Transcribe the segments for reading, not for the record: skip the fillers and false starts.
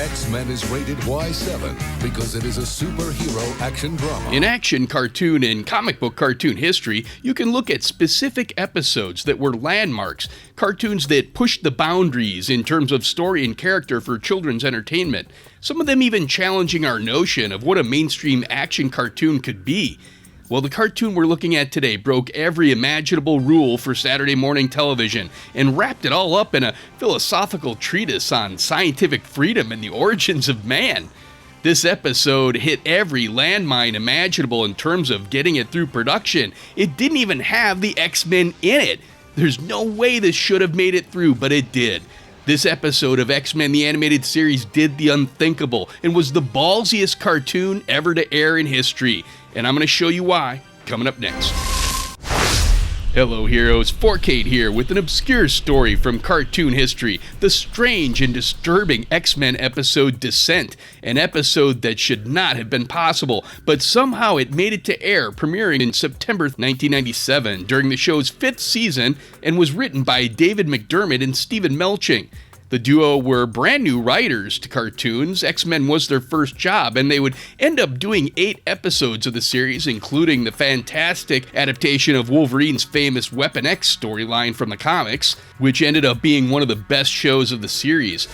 X-Men is rated Y7 because it is a superhero action drama. In action, cartoon, and comic book cartoon history, you can look at specific episodes that were landmarks, cartoons that pushed the boundaries in terms of story and character for children's entertainment, some of them even challenging our notion of what a mainstream action cartoon could be. Well, the cartoon we're looking at today broke every imaginable rule for Saturday morning television and wrapped it all up in a philosophical treatise on scientific freedom and the origins of man. This episode hit every landmine imaginable in terms of getting it through production. It didn't even have the X-Men in it. There's no way this should have made it through, but it did. This episode of X-Men the Animated Series did the unthinkable and was the ballsiest cartoon ever to air in history. And I'm going to show you why, coming up next. Hello heroes, 4Kate here with an obscure story from cartoon history, the strange and disturbing X-Men episode Descent, an episode that should not have been possible, but somehow it made it to air, premiering in September 1997 during the show's 5th season and was written by David McDermott and Stephen Melching. The duo were brand new writers to cartoons. X-Men was their first job, and they would end up doing 8 episodes of the series, including the fantastic adaptation of Wolverine's famous Weapon X storyline from the comics, which ended up being one of the best shows of the series.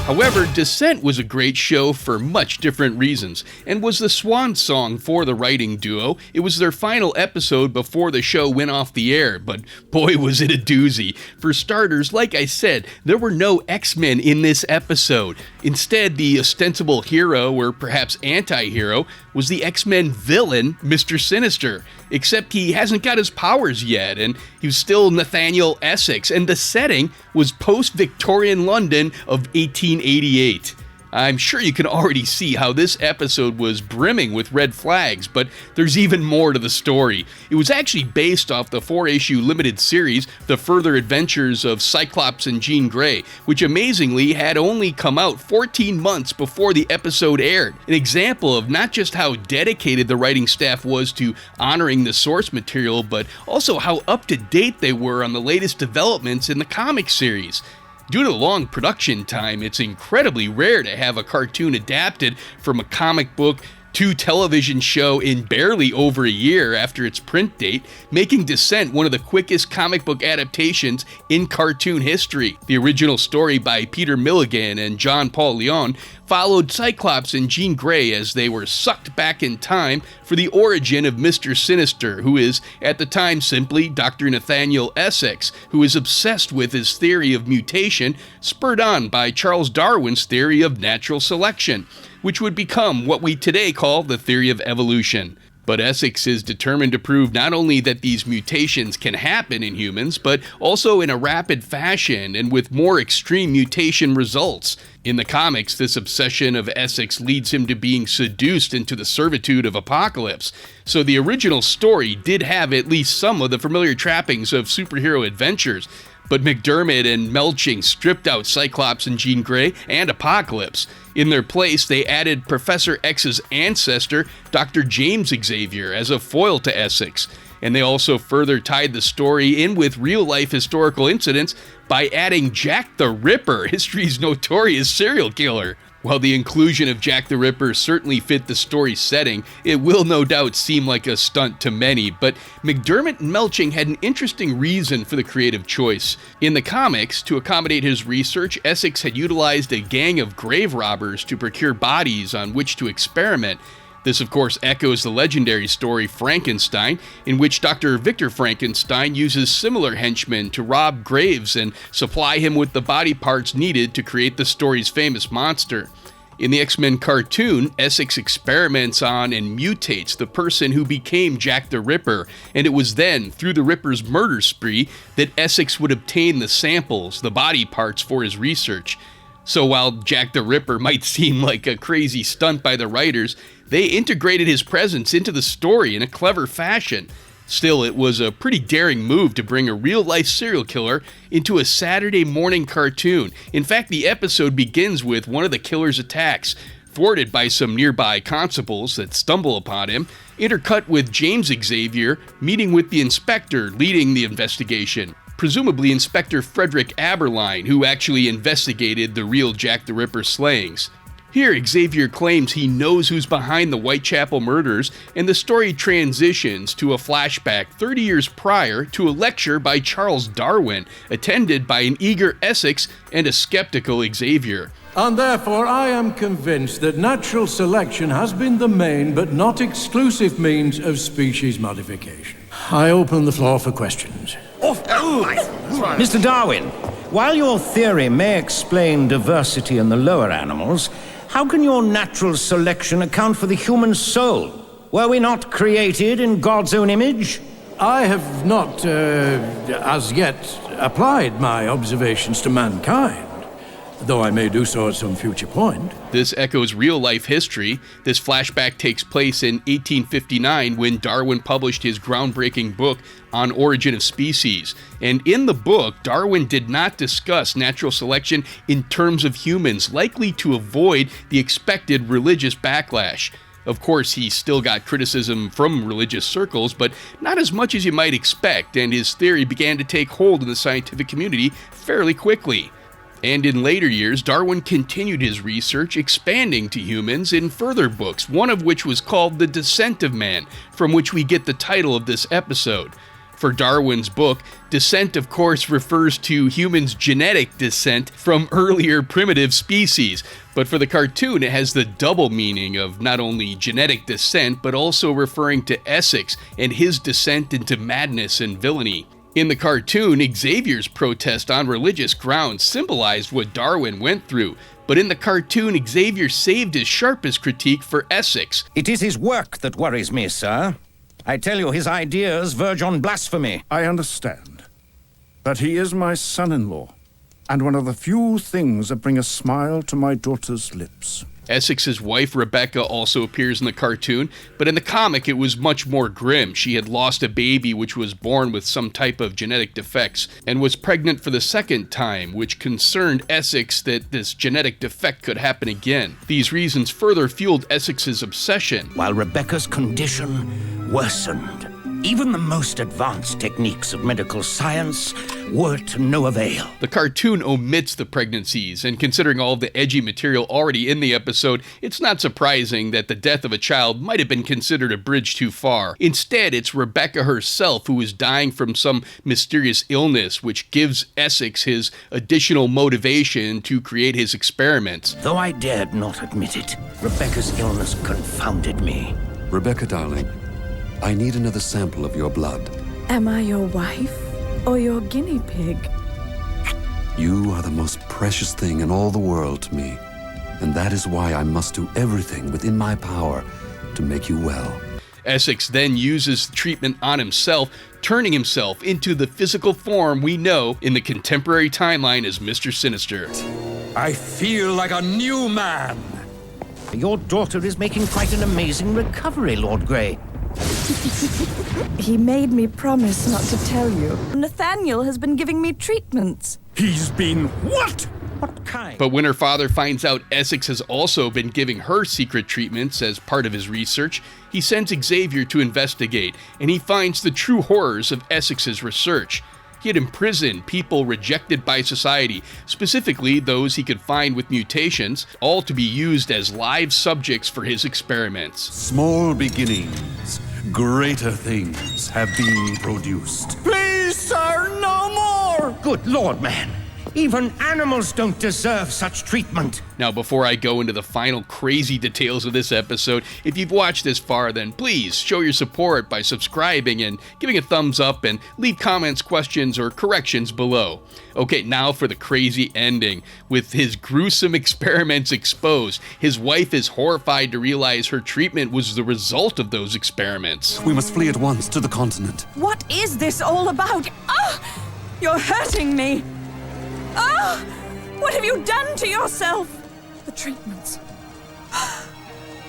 However, Descent was a great show for much different reasons, and was the swan song for the writing duo. It was their final episode before the show went off the air, but boy was it a doozy. For starters, like I said, there were no X-Men in this episode. Instead, the ostensible hero, or perhaps anti-hero, was the X-Men villain, Mr. Sinister. Except he hasn't got his powers yet, and he was still Nathaniel Essex, and the setting was post-Victorian London of 1888. I'm sure you can already see how this episode was brimming with red flags, but there's even more to the story. It was actually based off the 4-issue limited series, The Further Adventures of Cyclops and Jean Grey, which amazingly had only come out 14 months before the episode aired. An example of not just how dedicated the writing staff was to honoring the source material, but also how up to date they were on the latest developments in the comic series. Due to the long production time, it's incredibly rare to have a cartoon adapted from a comic book to television show in barely over a year after its print date, making Descent one of the quickest comic book adaptations in cartoon history. The original story by Peter Milligan and John Paul Leon followed Cyclops and Jean Grey as they were sucked back in time for the origin of Mr. Sinister, who is, at the time, simply Dr. Nathaniel Essex, who is obsessed with his theory of mutation, spurred on by Charles Darwin's theory of natural selection, which would become what we today call the theory of evolution. But Essex is determined to prove not only that these mutations can happen in humans, but also in a rapid fashion and with more extreme mutation results. In the comics, this obsession of Essex leads him to being seduced into the servitude of Apocalypse. So the original story did have at least some of the familiar trappings of superhero adventures, but McDermott and Melching stripped out Cyclops and Jean Grey and Apocalypse. In their place, they added Professor X's ancestor, Dr. James Xavier, as a foil to Essex. And they also further tied the story in with real-life historical incidents by adding Jack the Ripper, history's notorious serial killer. While the inclusion of Jack the Ripper certainly fit the story's setting, it will no doubt seem like a stunt to many, but McDermott and Melching had an interesting reason for the creative choice. In the comics, to accommodate his research, Essex had utilized a gang of grave robbers to procure bodies on which to experiment. This, of course, echoes the legendary story Frankenstein, in which Dr. Victor Frankenstein uses similar henchmen to rob graves and supply him with the body parts needed to create the story's famous monster. In the X-Men cartoon, Essex experiments on and mutates the person who became Jack the Ripper, and it was then, through the Ripper's murder spree, that Essex would obtain the samples, the body parts, for his research. So while Jack the Ripper might seem like a crazy stunt by the writers, they integrated his presence into the story in a clever fashion. Still, it was a pretty daring move to bring a real-life serial killer into a Saturday morning cartoon. In fact, the episode begins with one of the killer's attacks, thwarted by some nearby constables that stumble upon him, intercut with James Xavier meeting with the inspector leading the investigation. presumably Inspector Frederick Aberline, who actually investigated the real Jack the Ripper slayings. Here, Xavier claims he knows who's behind the Whitechapel murders, and the story transitions to a flashback 30 years prior to a lecture by Charles Darwin, attended by an eager Essex and a skeptical Xavier. And therefore I am convinced that natural selection has been the main but not exclusive means of species modification. I open the floor for questions. Mr. Darwin, while your theory may explain diversity in the lower animals, how can your natural selection account for the human soul? Were we not created in God's own image? I have not, as yet, applied my observations to mankind, though I may do so at some future point. This echoes real-life history. This flashback takes place in 1859 when Darwin published his groundbreaking book on Origin of Species. And in the book, Darwin did not discuss natural selection in terms of humans, likely to avoid the expected religious backlash. Of course, he still got criticism from religious circles, but not as much as you might expect, and his theory began to take hold in the scientific community fairly quickly. And in later years, Darwin continued his research, expanding to humans in further books, one of which was called The Descent of Man, from which we get the title of this episode. For Darwin's book, descent, of course, refers to humans' genetic descent from earlier primitive species. But for the cartoon, it has the double meaning of not only genetic descent, but also referring to Essex and his descent into madness and villainy. In the cartoon, Xavier's protest on religious grounds symbolized what Darwin went through, but in the cartoon, Xavier saved his sharpest critique for Essex. It is his work that worries me, sir. I tell you, his ideas verge on blasphemy. I understand. But he is my son-in-law, and one of the few things that bring a smile to my daughter's lips. Essex's wife, Rebecca, also appears in the cartoon, but in the comic it was much more grim. She had lost a baby which was born with some type of genetic defects, and was pregnant for the second time, which concerned Essex that this genetic defect could happen again. These reasons further fueled Essex's obsession. While Rebecca's condition worsened, even the most advanced techniques of medical science were to no avail. The cartoon omits the pregnancies, and considering all of the edgy material already in the episode, it's not surprising that the death of a child might have been considered a bridge too far. Instead, it's Rebecca herself who is dying from some mysterious illness, which gives Essex his additional motivation to create his experiments. Though I dared not admit it, Rebecca's illness confounded me. Rebecca, darling, I need another sample of your blood. Am I your wife or your guinea pig? You are the most precious thing in all the world to me, and that is why I must do everything within my power to make you well. Essex then uses the treatment on himself, turning himself into the physical form we know in the contemporary timeline as Mr. Sinister. I feel like a new man. Your daughter is making quite an amazing recovery, Lord Grey. He made me promise not to tell you. Nathaniel has been giving me treatments. He's been what? What kind? But when her father finds out Essex has also been giving her secret treatments as part of his research, he sends Xavier to investigate, and he finds the true horrors of Essex's research. He had imprisoned people rejected by society, specifically those he could find with mutations, all to be used as live subjects for his experiments. Small beginnings, greater things have been produced. Please, sir, no more! Good Lord, man. Even animals don't deserve such treatment. Now, before I go into the final crazy details of this episode, if you've watched this far, then please show your support by subscribing and giving a thumbs up, and leave comments, questions, or corrections below. Okay, now for the crazy ending. With his gruesome experiments exposed, his wife is horrified to realize her treatment was the result of those experiments. We must flee at once to the continent. What is this all about? Ah! You're hurting me! Ah! What have you done to yourself? The treatments.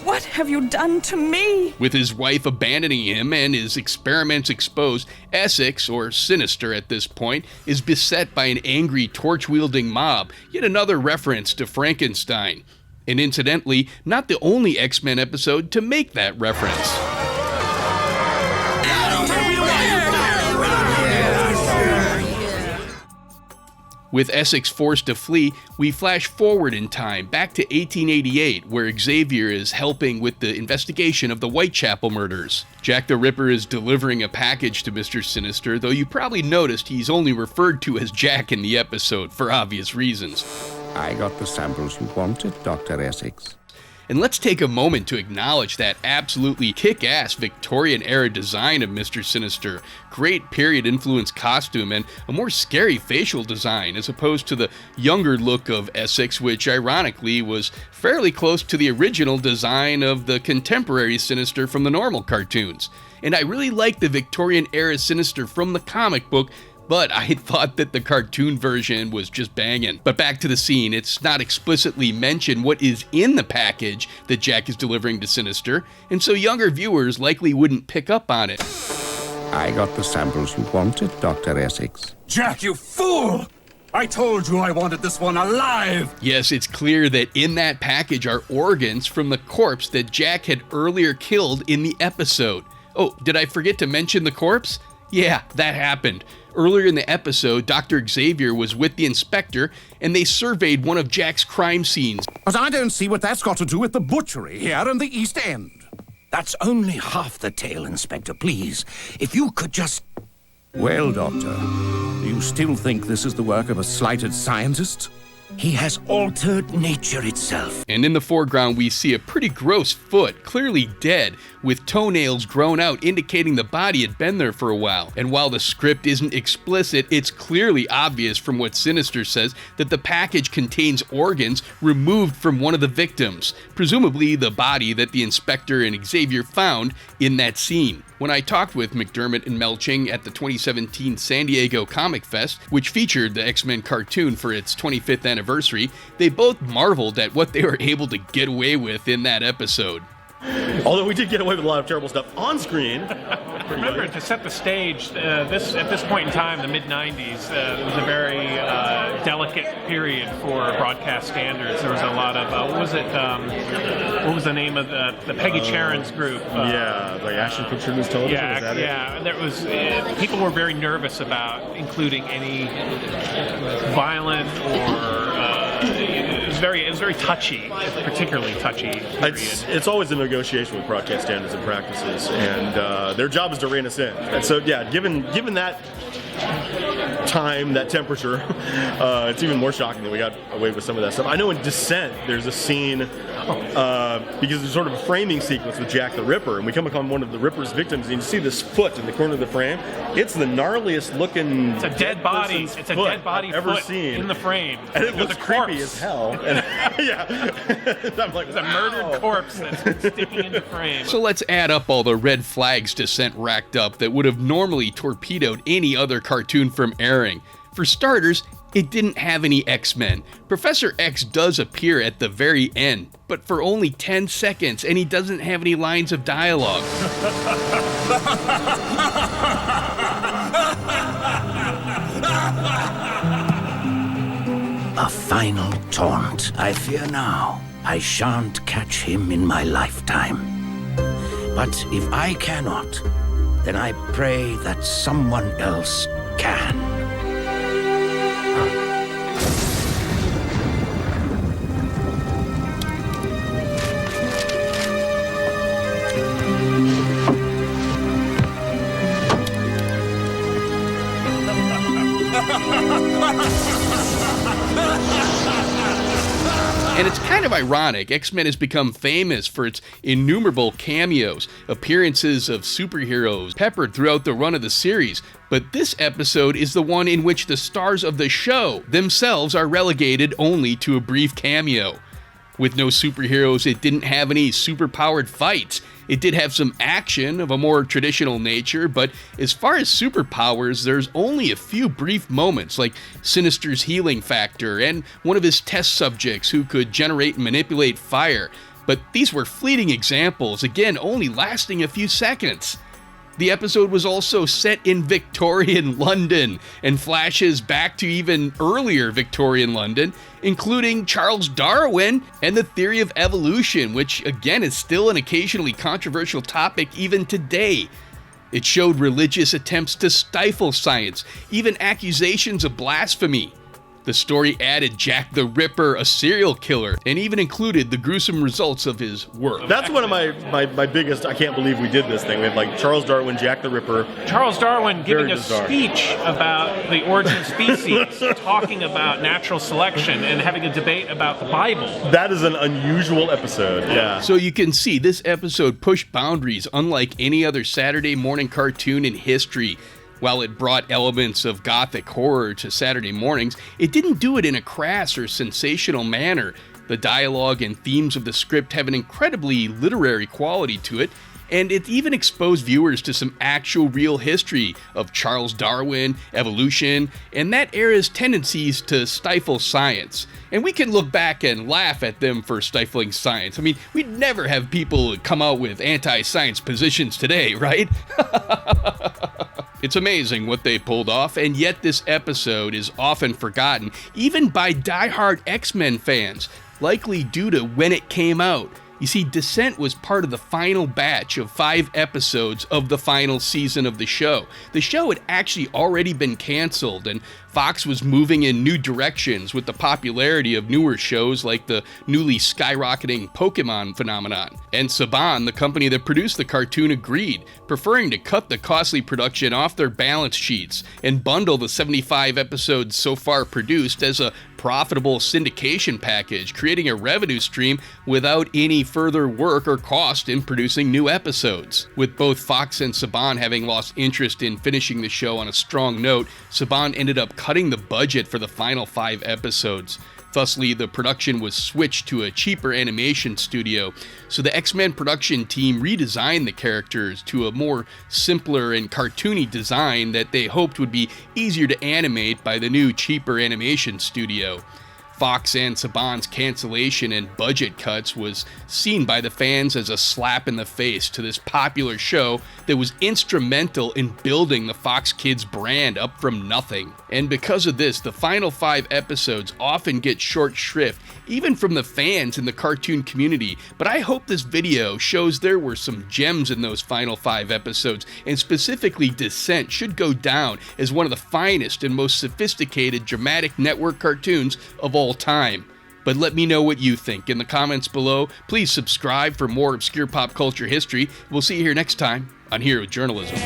What have you done to me? With his wife abandoning him and his experiments exposed, Essex, or Sinister at this point, is beset by an angry torch-wielding mob, yet another reference to Frankenstein. And incidentally, not the only X-Men episode to make that reference. With Essex forced to flee, we flash forward in time, back to 1888, where Xavier is helping with the investigation of the Whitechapel murders. Jack the Ripper is delivering a package to Mr. Sinister, though you probably noticed he's only referred to as Jack in the episode, for obvious reasons. I got the samples you wanted, Dr. Essex. And let's take a moment to acknowledge that absolutely kick-ass Victorian-era design of Mr. Sinister. Great period-influence costume and a more scary facial design, as opposed to the younger look of Essex, which ironically was fairly close to the original design of the contemporary Sinister from the normal cartoons. And I really like the Victorian-era Sinister from the comic book, but I thought that the cartoon version was just banging. But back to the scene, it's not explicitly mentioned what is in the package that Jack is delivering to Sinister, and so younger viewers likely wouldn't pick up on it. I got the samples you wanted, Dr. Essex. Jack, you fool! I told you I wanted this one alive! Yes, it's clear that in that package are organs from the corpse that Jack had earlier killed in the episode. Oh, did I forget to mention the corpse? Yeah, that happened. Earlier in the episode, Dr. Xavier was with the inspector, and they surveyed one of Jack's crime scenes. But I don't see what that's got to do with the butchery here in the East End. That's only half the tale, Inspector, please. If you could just... Well, Doctor, do you still think this is the work of a slighted scientist? He has altered nature itself. And in the foreground, we see a pretty gross foot, clearly dead, with toenails grown out, indicating the body had been there for a while. And while the script isn't explicit, it's clearly obvious from what Sinister says that the package contains organs removed from one of the victims, presumably the body that the inspector and Xavier found in that scene. When I talked with McDermott and Melching at the 2017 San Diego Comic Fest, which featured the X-Men cartoon for its 25th anniversary, they both marveled at what they were able to get away with in that episode. Although we did get away with a lot of terrible stuff on screen. Remember, to set the stage, at this point in time, the mid-90s, it was a very delicate period for broadcast standards. There was a lot of, what was the name of the Peggy Charren's group? Like Action Picture News Television? Yeah. There was, people were very nervous about including any violent or... It was very touchy, particularly touchy. It's always a negotiation with broadcast standards and practices, and their job is to rein us in. And so, yeah, given that time, that temperature, it's even more shocking that we got away with some of that stuff. I know in Descent, there's a scene, because there's sort of a framing sequence with Jack the Ripper, and we come upon one of the Ripper's victims, and you see this foot in the corner of the frame. It's the gnarliest looking. It's a dead body. It's a dead body I've ever foot seen in the frame. And it looks creepy as hell. And, yeah, I'm like, it's a murdered corpse that's sticking in the frame. So let's add up all the red flags Descent racked up that would have normally torpedoed any other cartoon from airing. For starters, it didn't have any X-Men. Professor X does appear at the very end, but for only 10 seconds, and he doesn't have any lines of dialogue. A final taunt, I fear now. I shan't catch him in my lifetime. But if I cannot, then I pray that someone else can. And it's kind of ironic, X-Men has become famous for its innumerable cameos, appearances of superheroes peppered throughout the run of the series, but this episode is the one in which the stars of the show themselves are relegated only to a brief cameo. With no superheroes, it didn't have any superpowered fights. It did have some action of a more traditional nature, but as far as superpowers, there's only a few brief moments, like Sinister's healing factor and one of his test subjects who could generate and manipulate fire. But these were fleeting examples, again, only lasting a few seconds. The episode was also set in Victorian London and flashes back to even earlier Victorian London, including Charles Darwin and the theory of evolution, which again is still an occasionally controversial topic even today. It showed religious attempts to stifle science, even accusations of blasphemy. The story added Jack the Ripper, a serial killer, and even included the gruesome results of his work. That's one of my biggest, I can't believe we did this thing. We had like Charles Darwin, Jack the Ripper. Charles Darwin giving a bizarre speech about the origin of species, talking about natural selection, and having a debate about the Bible. That is an unusual episode, yeah. So you can see this episode pushed boundaries unlike any other Saturday morning cartoon in history. While it brought elements of gothic horror to Saturday mornings, it didn't do it in a crass or sensational manner. The dialogue and themes of the script have an incredibly literary quality to it, and it even exposed viewers to some actual real history of Charles Darwin, evolution, and that era's tendencies to stifle science. And we can look back and laugh at them for stifling science. I mean, we'd never have people come out with anti-science positions today, right? It's amazing what they pulled off, and yet this episode is often forgotten, even by die-hard X-Men fans, likely due to when it came out. You see, Descent was part of the final batch of 5 episodes of the final season of the show. The show had actually already been canceled, and Fox was moving in new directions with the popularity of newer shows like the newly skyrocketing Pokemon phenomenon. And Saban, the company that produced the cartoon, agreed, preferring to cut the costly production off their balance sheets and bundle the 75 episodes so far produced as a profitable syndication package, creating a revenue stream without any further work or cost in producing new episodes. With both Fox and Saban having lost interest in finishing the show on a strong note, Saban ended up cutting the budget for the final 5 episodes. Thusly, the production was switched to a cheaper animation studio, so the X-Men production team redesigned the characters to a more simpler and cartoony design that they hoped would be easier to animate by the new, cheaper animation studio. Fox and Saban's cancellation and budget cuts was seen by the fans as a slap in the face to this popular show that was instrumental in building the Fox Kids brand up from nothing. And because of this, the final 5 episodes often get short shrift, even from the fans in the cartoon community. But I hope this video shows there were some gems in those final 5 episodes, and specifically Descent should go down as one of the finest and most sophisticated dramatic network cartoons of all time. But let me know what you think in the comments below. Please subscribe for more obscure pop culture history. We'll see you here next time on Hero Journalism.